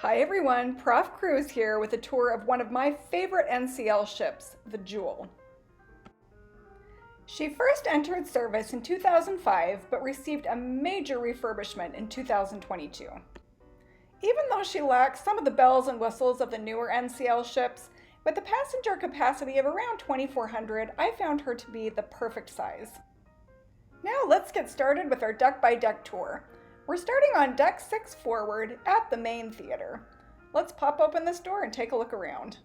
Hi everyone, Prof. Cruz here with a tour of one of my favorite NCL ships, the Jewel. She first entered service in 2005 but received a major refurbishment in 2022. Even though she lacks some of the bells and whistles of the newer NCL ships, with a passenger capacity of around 2,400, I found her to be the perfect size. Now let's get started with our deck-by-deck tour. We're starting on deck 6 forward at the main theater. Let's pop open this door and take a look around.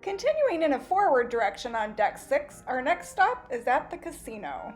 Continuing in a forward direction on deck 6, our next stop is at the casino.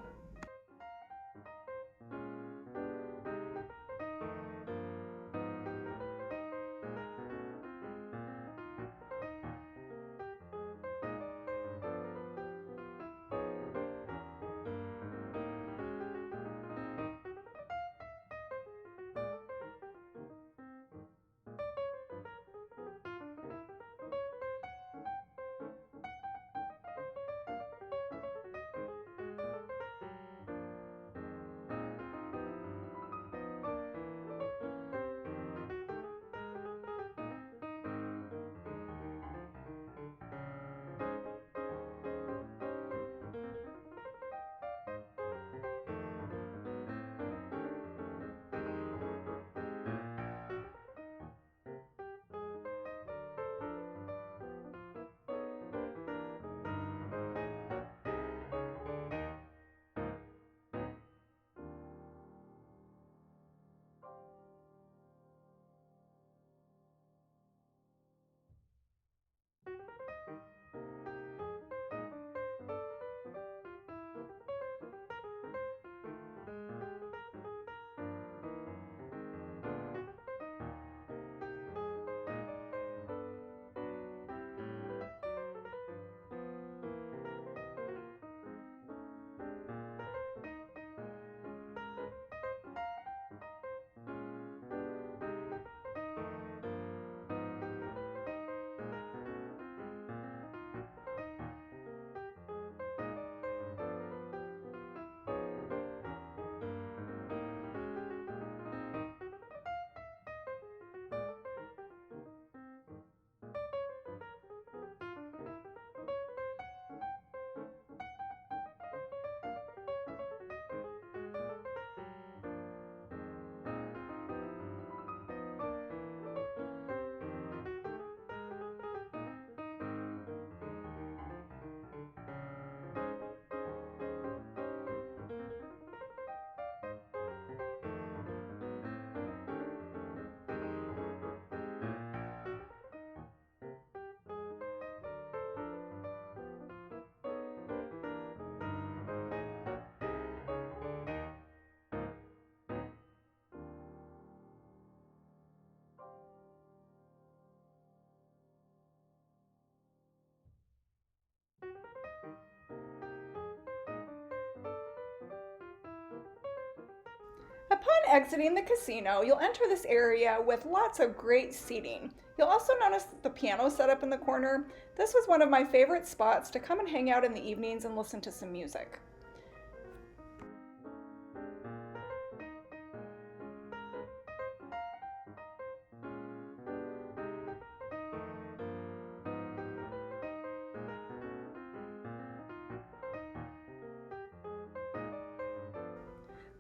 Upon exiting the casino, you'll enter this area with lots of great seating. You'll also notice the piano set up in the corner. This was one of my favorite spots to come and hang out in the evenings and listen to some music.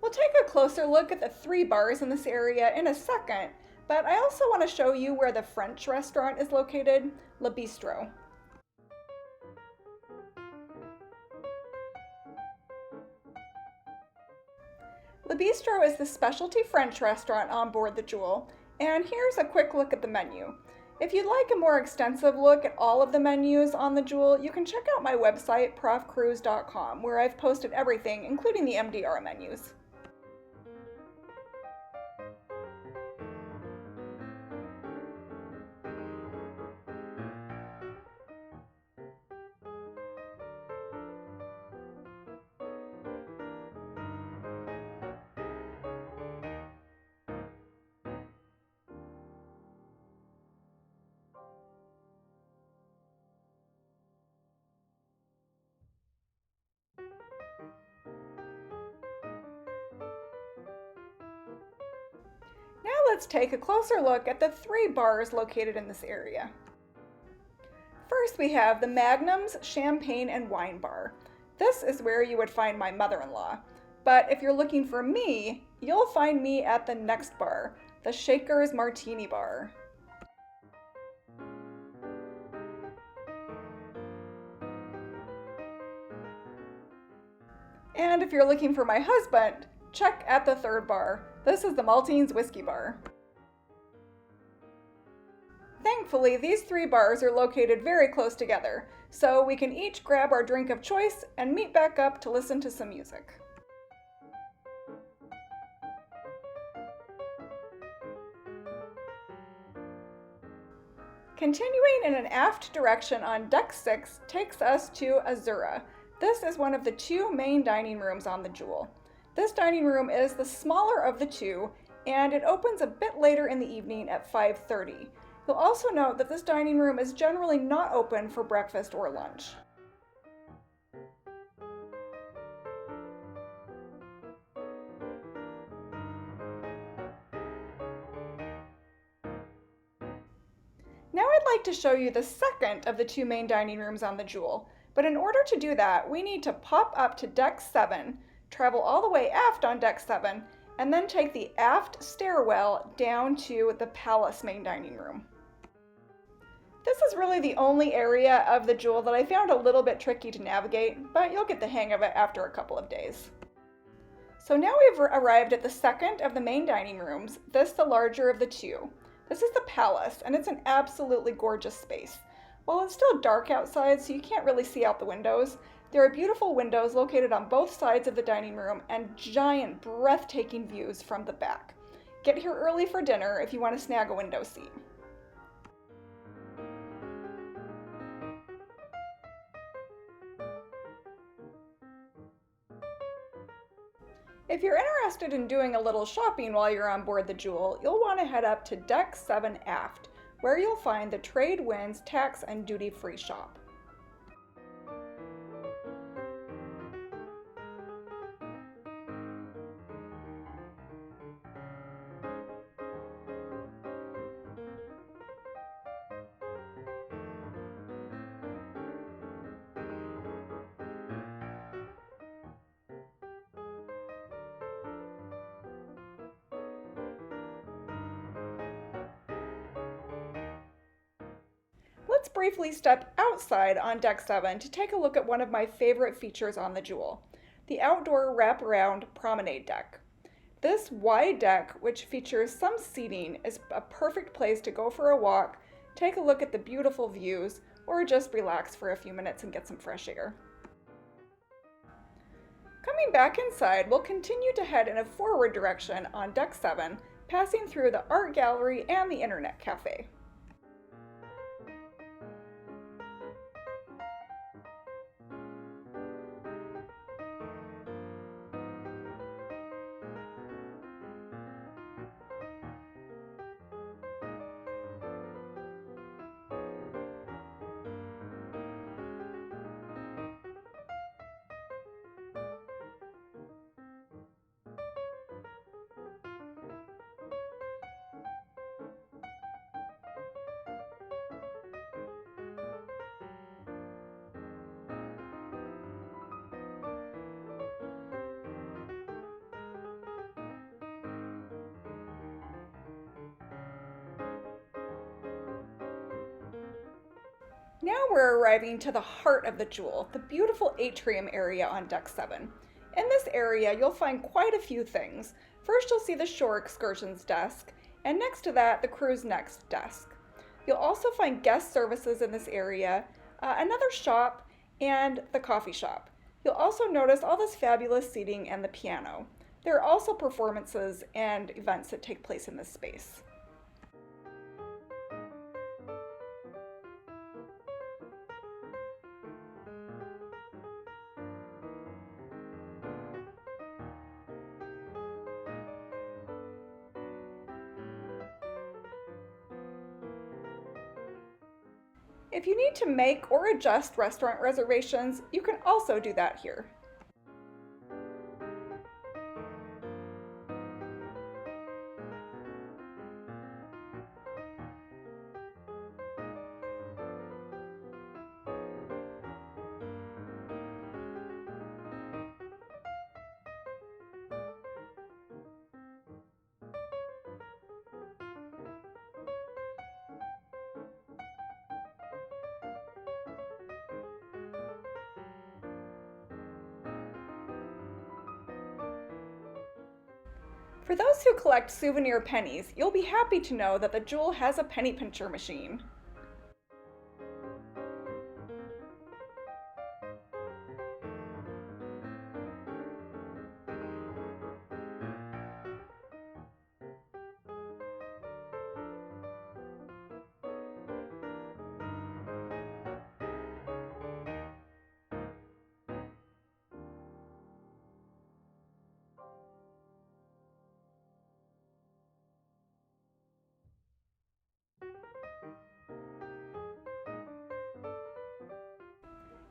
We'll take a closer look at the 3 bars in this area in a second, but I also want to show you where the French restaurant is located, Le Bistro. Le Bistro is the specialty French restaurant on board the Jewel, and here's a quick look at the menu. If you'd like a more extensive look at all of the menus on the Jewel, you can check out my website, profcruise.com, where I've posted everything, including the MDR menus. Now let's take a closer look at the 3 bars located in this area. First we have the Magnum's Champagne and Wine Bar. This is where you would find my mother-in-law. But if you're looking for me, you'll find me at the next bar, the Shaker's Martini Bar. And if you're looking for my husband, check at the 3rd bar. This is the Maltings Whiskey Bar. Thankfully, these 3 bars are located very close together, so we can each grab our drink of choice and meet back up to listen to some music. Continuing in an aft direction on deck 6 takes us to Azura. This is one of the 2 main dining rooms on the Jewel. This dining room is the smaller of the 2, and it opens a bit later in the evening at 5:30. You'll also note that this dining room is generally not open for breakfast or lunch. Now I'd like to show you the second of the 2 main dining rooms on the Jewel, but in order to do that, we need to pop up to deck 7, travel all the way aft on deck 7, and then take the aft stairwell down to the Palace main dining room. This is really the only area of the Jewel that I found a little bit tricky to navigate, but you'll get the hang of it after a couple of days. So now we've arrived at the second of the main dining rooms, this the larger of the 2. This is the Palace, and it's an absolutely gorgeous space. While it's still dark outside, so you can't really see out the windows, there are beautiful windows located on both sides of the dining room and giant, breathtaking views from the back. Get here early for dinner if you want to snag a window seat. If you're interested in doing a little shopping while you're on board the Jewel, you'll want to head up to Deck 7 aft, where you'll find the Trade Winds Tax and Duty Free shop. Let's briefly step outside on Deck 7 to take a look at one of my favorite features on the Jewel, the outdoor wraparound Promenade deck. This wide deck, which features some seating, is a perfect place to go for a walk, take a look at the beautiful views, or just relax for a few minutes and get some fresh air. Coming back inside, we'll continue to head in a forward direction on Deck 7, passing through the art gallery and the internet cafe. we're arriving to the heart of the Jewel, the beautiful atrium area on deck 7. In this area, you'll find quite a few things. First, you'll see the shore excursions desk, and next to that, the cruise next desk. You'll also find guest services in this area, another shop, and the coffee shop. You'll also notice all this fabulous seating and the piano. There are also performances and events that take place in this space. If you need to make or adjust restaurant reservations, you can also do that here. For those who collect souvenir pennies, you'll be happy to know that the Jewel has a penny pincher machine.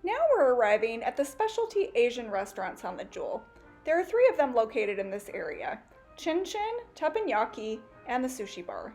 Now we're arriving at the specialty Asian restaurants on the Jewel. There are 3 of them located in this area: Chin Chin, Teppanyaki, and the Sushi Bar.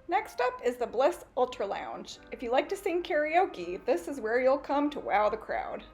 Next up is the Bliss Ultra Lounge. If you like to sing karaoke, this is where you'll come to wow the crowd.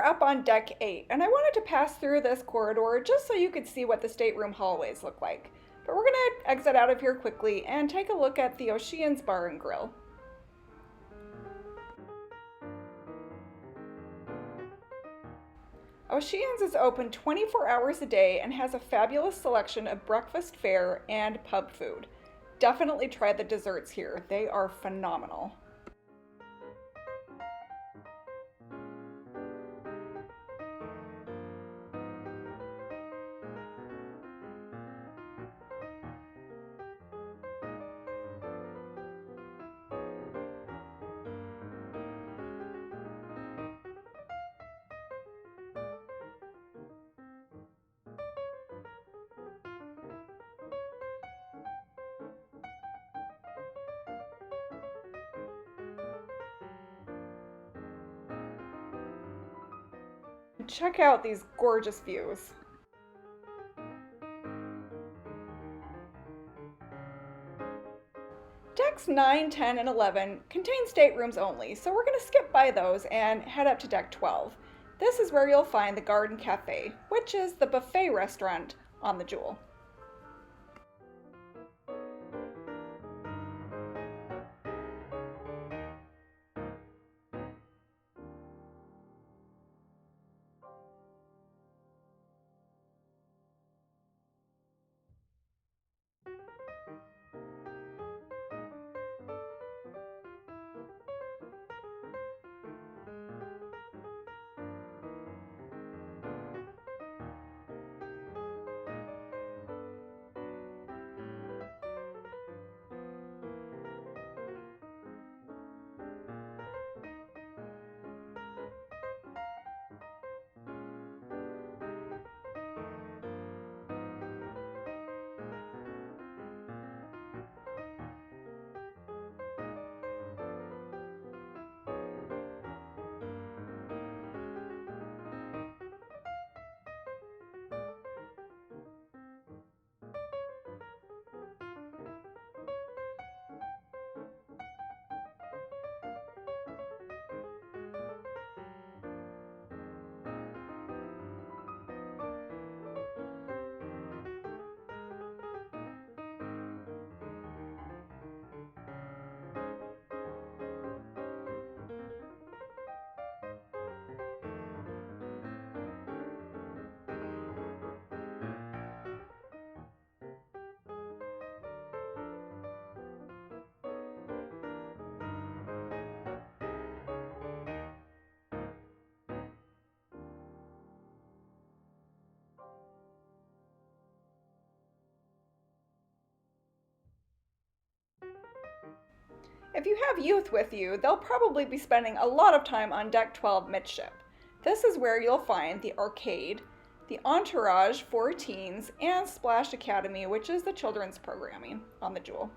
up on deck 8, and I wanted to pass through this corridor just so you could see what the stateroom hallways look like. But we're going to exit out of here quickly and take a look at the Oceans Bar and Grill. Oceans is open 24 hours a day and has a fabulous selection of breakfast fare and pub food. Definitely try the desserts here. They are phenomenal. Check out these gorgeous views. Decks 9, 10, and 11 contain staterooms only, so we're going to skip by those and head up to deck 12. This is where you'll find the Garden Cafe, which is the buffet restaurant on the Jewel. If you have youth with you, they'll probably be spending a lot of time on deck 12 midship. This is where you'll find the arcade, the Entourage for teens, and Splash Academy, which is the children's programming on the Jewel.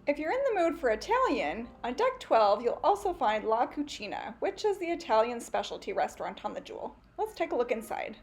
If you're in the mood for Italian, on deck 12 you'll also find La Cucina, which is the Italian specialty restaurant on the Jewel. Let's take a look inside.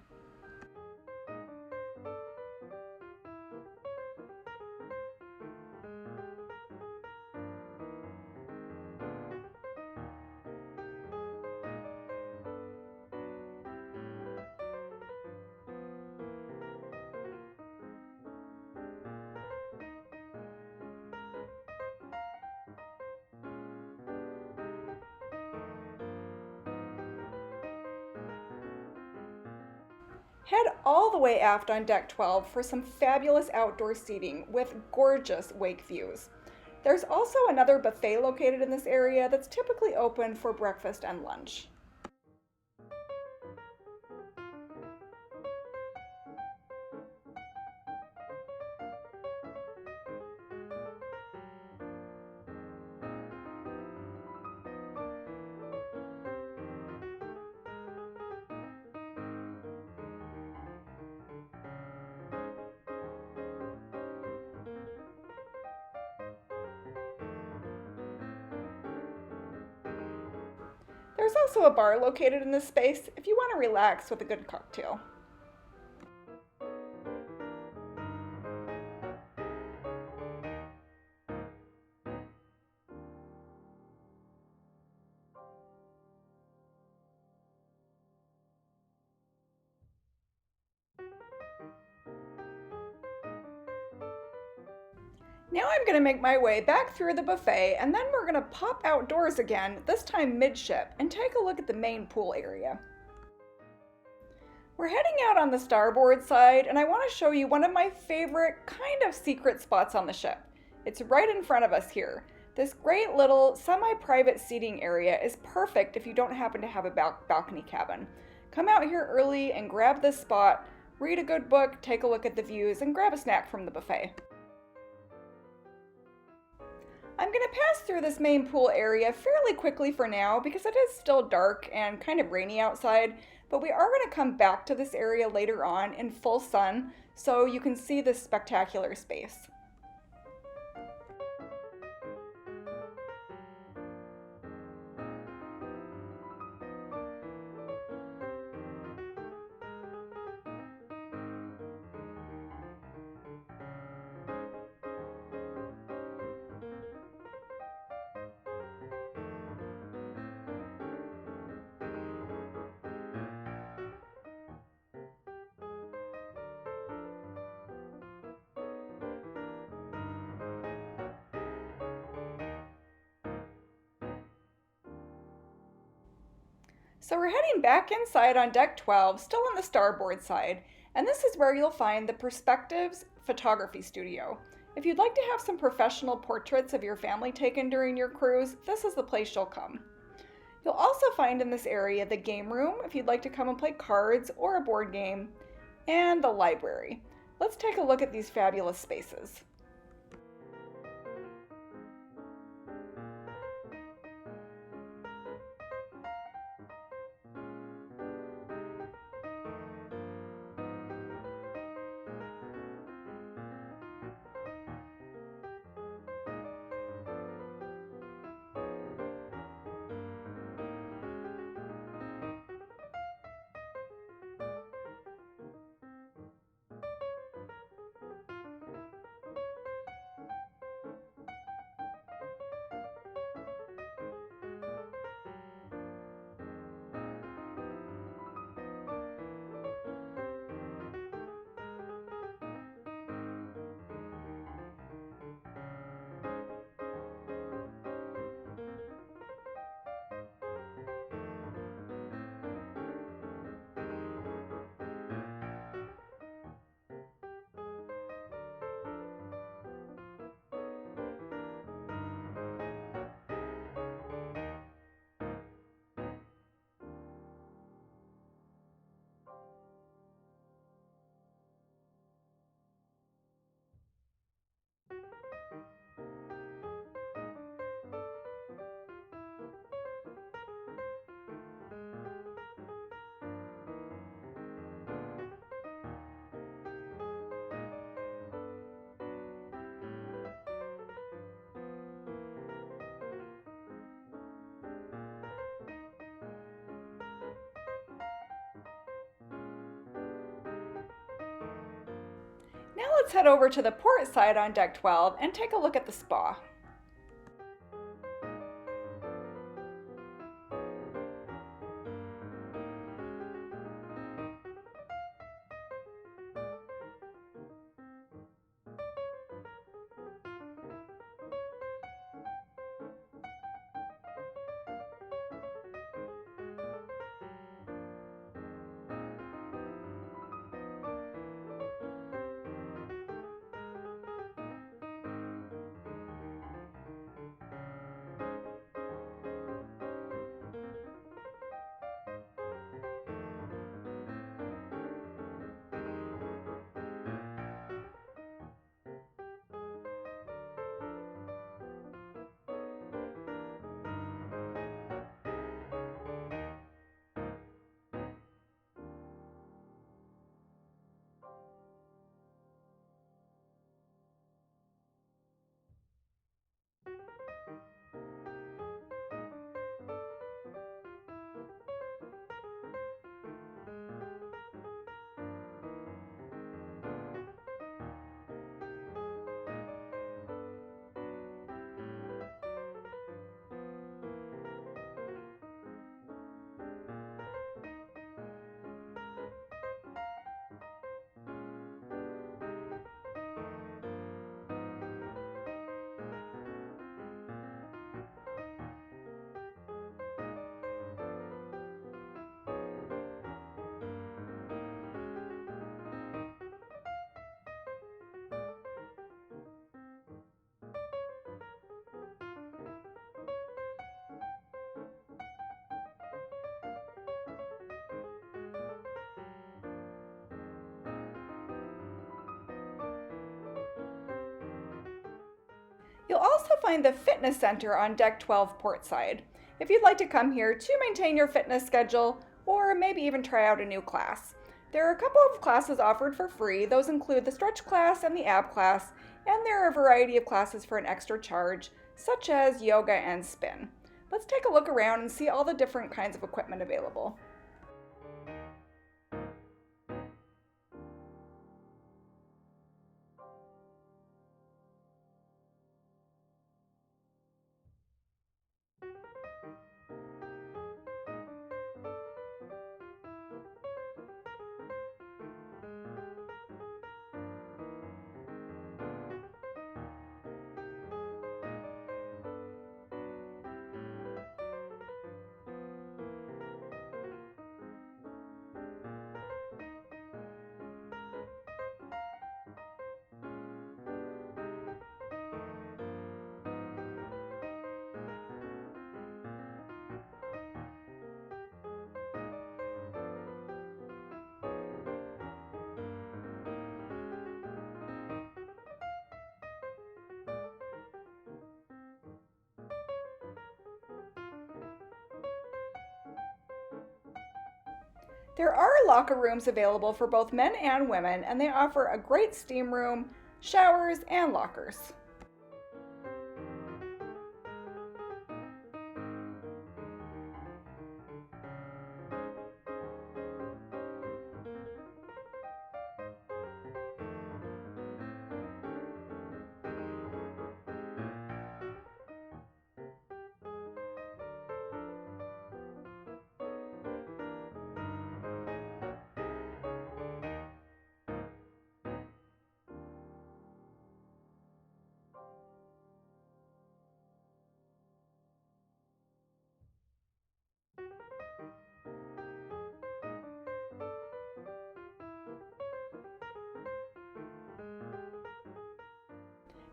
Head all the way aft on deck 12 for some fabulous outdoor seating with gorgeous wake views. There's also another buffet located in this area that's typically open for breakfast and lunch. There's also a bar located in this space if you want to relax with a good cocktail. Now I'm going to make my way back through the buffet, and then we're going to pop outdoors again, this time midship, and take a look at the main pool area. We're heading out on the starboard side, and I want to show you one of my favorite kind of secret spots on the ship. It's right in front of us here. This great little semi-private seating area is perfect if you don't happen to have a balcony cabin. Come out here early and grab this spot, read a good book, take a look at the views, and grab a snack from the buffet. I'm going to pass through this main pool area fairly quickly for now because it is still dark and kind of rainy outside, but we are going to come back to this area later on in full sun so you can see this spectacular space. So we're heading back inside on deck 12, still on the starboard side, and this is where you'll find the Perspectives Photography Studio. If you'd like to have some professional portraits of your family taken during your cruise, this is the place you'll come. You'll also find in this area the game room if you'd like to come and play cards or a board game, and the library. Let's take a look at these fabulous spaces. Now let's head over to the port side on deck 12 and take a look at the spa. You'll also find the fitness center on deck 12 port side, if you'd like to come here to maintain your fitness schedule or maybe even try out a new class. There are a couple of classes offered for free. Those include the stretch class and the ab class, and there are a variety of classes for an extra charge, such as yoga and spin. Let's take a look around and see all the different kinds of equipment available. There are locker rooms available for both men and women, and they offer a great steam room, showers, and lockers.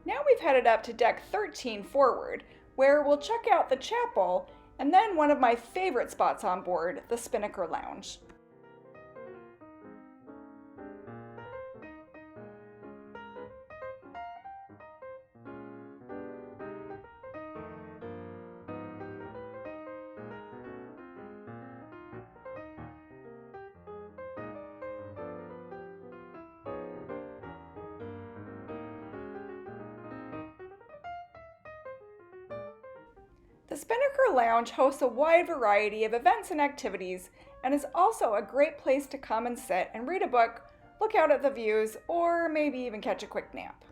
Now we've headed up to deck 13 forward, where we'll check out the chapel and then one of my favorite spots on board, the Spinnaker Lounge. The Spinnaker Lounge hosts a wide variety of events and activities and is also a great place to come and sit and read a book, look out at the views, or maybe even catch a quick nap.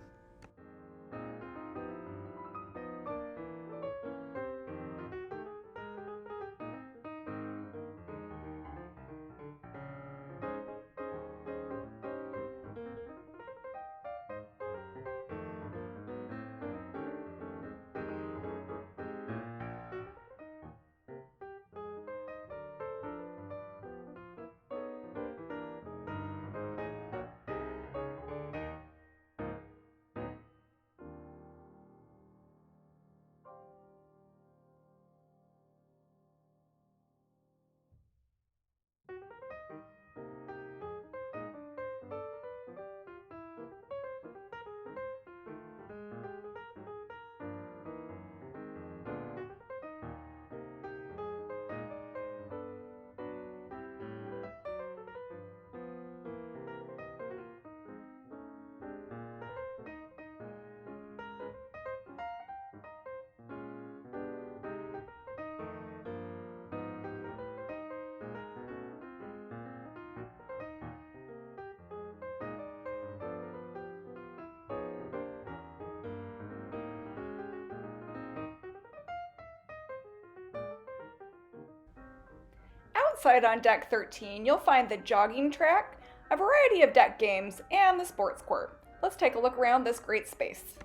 Outside on deck 13, you'll find the jogging track, a variety of deck games, and the sports court. Let's take a look around this great space.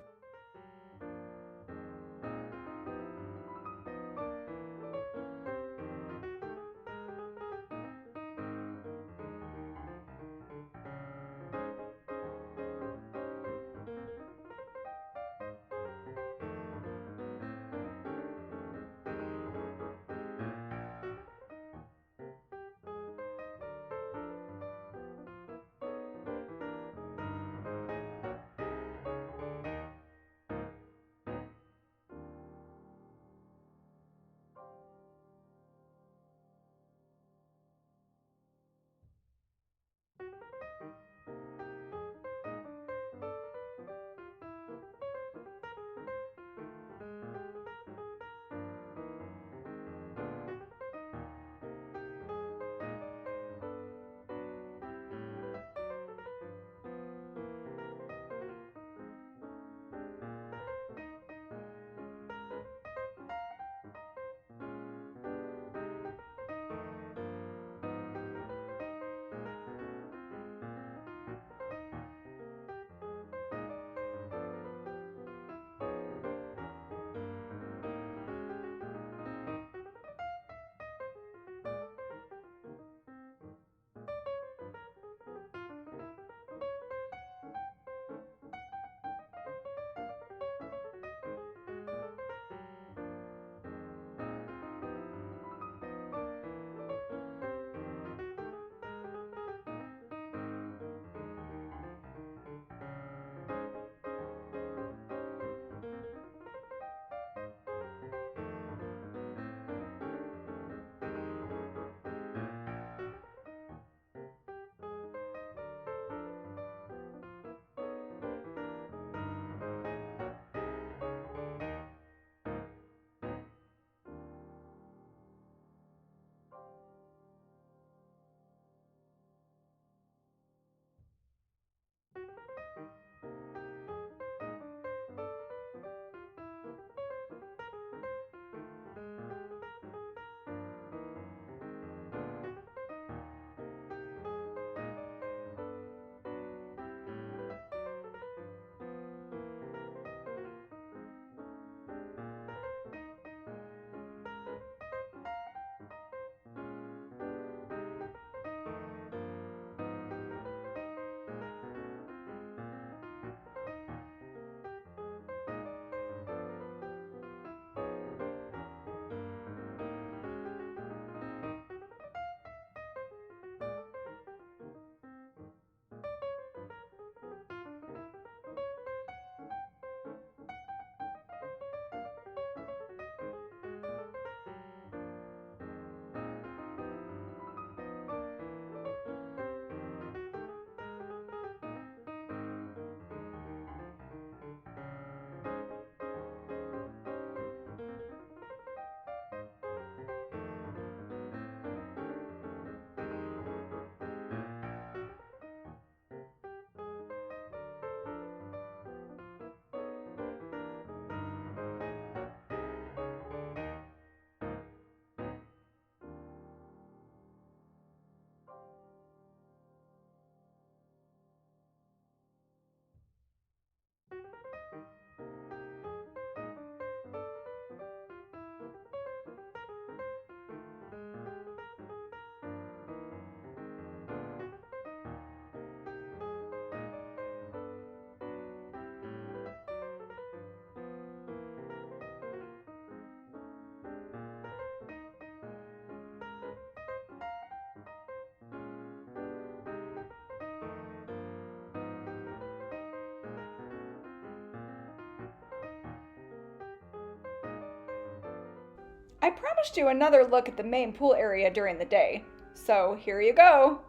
I promised you another look at the main pool area during the day, so here you go.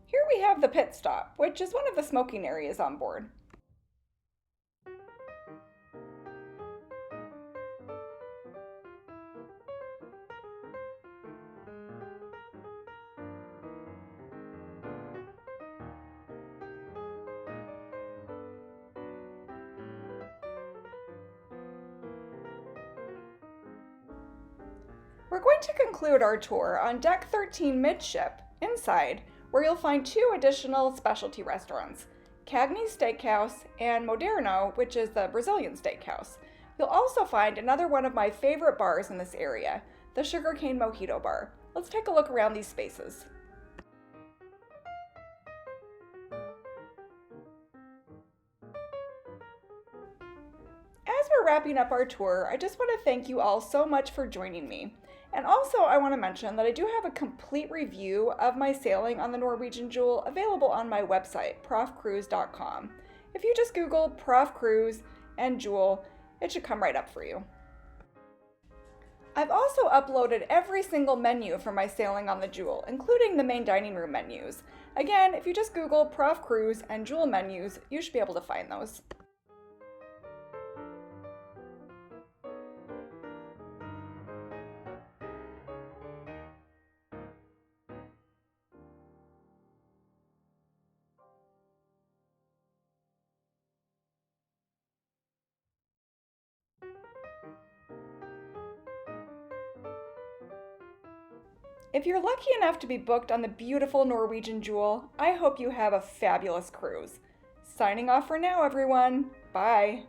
Here we have the pit stop, which is one of the smoking areas on board. We're going to conclude our tour on deck 13 midship, inside, where you'll find 2 additional specialty restaurants, Cagney's Steakhouse and Moderno, which is the Brazilian steakhouse. You'll also find another one of my favorite bars in this area, the Sugarcane Mojito Bar. Let's take a look around these spaces. As we're wrapping up our tour, I just want to thank you all so much for joining me. And also, I want to mention that I do have a complete review of my sailing on the Norwegian Jewel available on my website, profcruise.com. If you just Google Prof Cruise and Jewel, it should come right up for you. I've also uploaded every single menu for my sailing on the Jewel, including the main dining room menus. Again, if you just Google Prof Cruise and Jewel menus, you should be able to find those. If you're lucky enough to be booked on the beautiful Norwegian Jewel, I hope you have a fabulous cruise. Signing off for now, everyone. Bye.